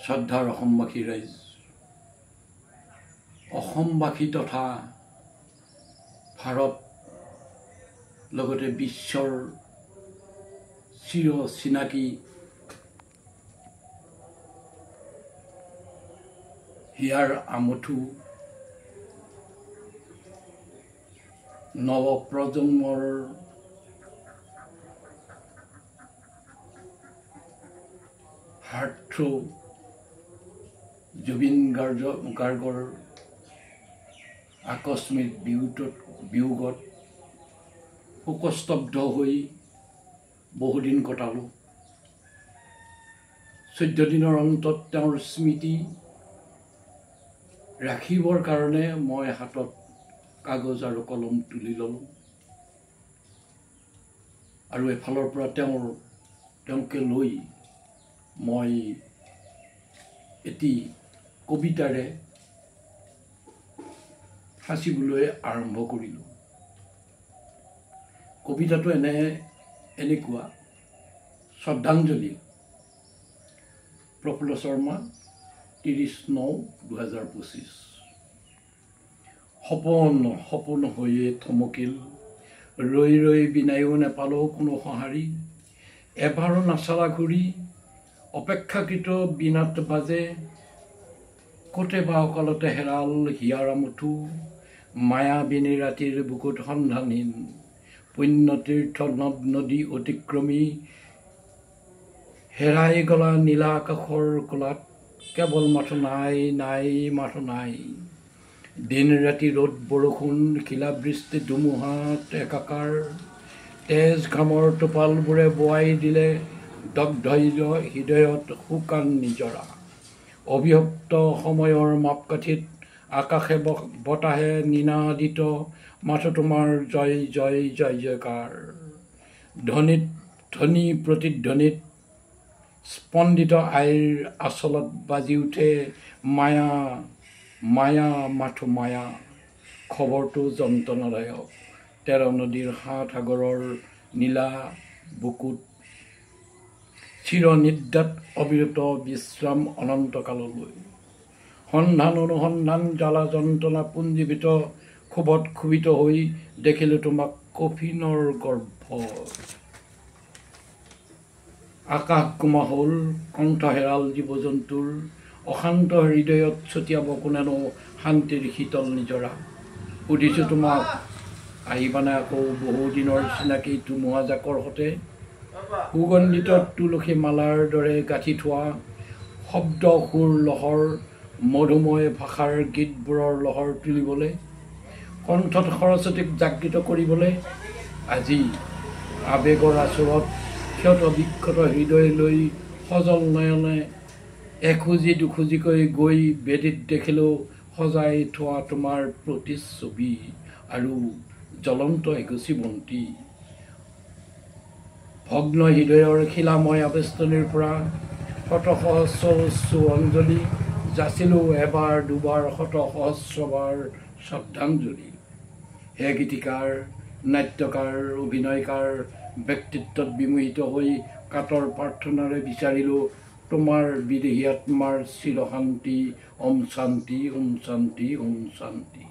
শ্ৰদ্ধাৰ অসমবাসী ৰাইজ, অসমবাসী তথা ভাৰত লগতে বিশ্বৰ চিৰ চিনাকি হিয়াৰ আমঠু নৱপ্ৰজন্মৰ হাৰ্টথ্ৰ জুবিন গাৰ্গৰ আকস্মিক বিয়োগত শোকস্তব্ধ হৈ বহুদিন কটালোঁ। 14 দিনৰ অন্তত তেওঁৰ স্মৃতি ৰাখিবৰ কাৰণে মই হাতত কাগজ আৰু কলম তুলি ল'লোঁ আৰু এফালৰ পৰা তেওঁকে লৈ মই এটি কবিতাৰে সাঁচিবলৈ আৰম্ভ কৰিলোঁ। কবিতাটো এনেকুৱা শ্ৰদ্ধাঞ্জলি, প্ৰফুল্ল শৰ্মা, 30/9/2025। সপোন হৈয়ে থমকিল, ৰৈ বিনায়ো নেপালো কোনো সঁহাৰি। এবাৰো নাচালা ঘূৰি, অপেক্ষাকৃত বিনাত বাজে, কতে বা অকালতে হেৰাল হিয়াৰ আমঠু। মায়াবিনী ৰাতিৰ বুকুত সন্ধানহীন, পুণ্যতীৰ্থ নদ নদী অতিক্ৰমী, হেৰাই গলা নীলা আকাশৰ কোলাত, কেৱল মাথো নাই মাথো নাই। দিন ৰাতি ৰ'দ বৰষুণ, শিলাবৃষ্টি ধুমুহাত একাকাৰ, তেজ ঘামৰ টোপালবোৰে বোৱাই দিলে দগ্ধ হৃদয়ত শুকান নিজৰা। অভিশপ্ত সময়ৰ মাপকাঠিত আকাশে বতাহে নিনাদিত, মাথো তোমাৰ জয় জয় জয় জয়কাৰ। ধ্বনি প্ৰতিধ্বনিত স্পন্দিত আইৰ আচলত বাজি উঠে মায়া মায়া মাথো মায়া। খবৰটো যন্ত্ৰণাদায়ক, 13 নদীৰ 7 সাগৰৰ নীলা বুকুত চিৰনিদ্ৰাত অবিৰত বিশ্ৰাম অনন্তকাললৈ। সন্ধান অনুসন্ধান জ্বালা যন্ত্ৰণা পুঞ্জীভিত, ক্ষোভত ক্ষোভিত হৈ দেখিলোঁ তোমাক কফিনৰ গৰ্ভত। আকাশ গোমা হ'ল, কণ্ঠ হেৰাল জীৱ জন্তুৰ, অশান্ত হৃদয়ত ছটিয়াব কোনেনো শান্তিৰ শীতল নিজৰা। সুধিছোঁ তোমাক আহিবানে আকৌ বহুদিনৰ চিনাকি ধুমুহা জাকৰ সতে, সুগন্ধিত তুলসী মালাৰ দৰে গাঁঠি থোৱা শব্দ সুৰ লহৰ, মধুময় ভাষাৰ গীতবোৰৰ লহৰ তুলিবলৈ, কণ্ঠত সৰস্বতীক জাগৃত কৰিবলৈ। আজি আবেগৰ আচৰত ক্ষত বিক্ষত হৃদয় লৈ সজল নয়নে এখোজি দুখোজিকৈ গৈ বেদীত দেখিলোঁ সজাই থোৱা তোমাৰ প্ৰতিচ্ছবি আৰু জ্বলন্ত এগছি বন্তি। ভগ্ন হৃদয়ৰ শিলাময় আবেষ্টনীৰ পৰা শত সহস্ৰ অঞ্জলি যাচিলোঁ এবাৰ দুবাৰ শত সহস্ৰবাৰ শ্ৰদ্ধাঞ্জলি। হে গীতিকাৰ, নাট্যকাৰ, অভিনয়কাৰ, ব্যক্তিত্বত বিমোহিত হৈ কাতৰ প্ৰাৰ্থনাৰে বিচাৰিলোঁ তোমাৰ বিদেহী আত্মাৰ চিৰ শান্তি। ওম শান্তি ওম শান্তি ওম শান্তি।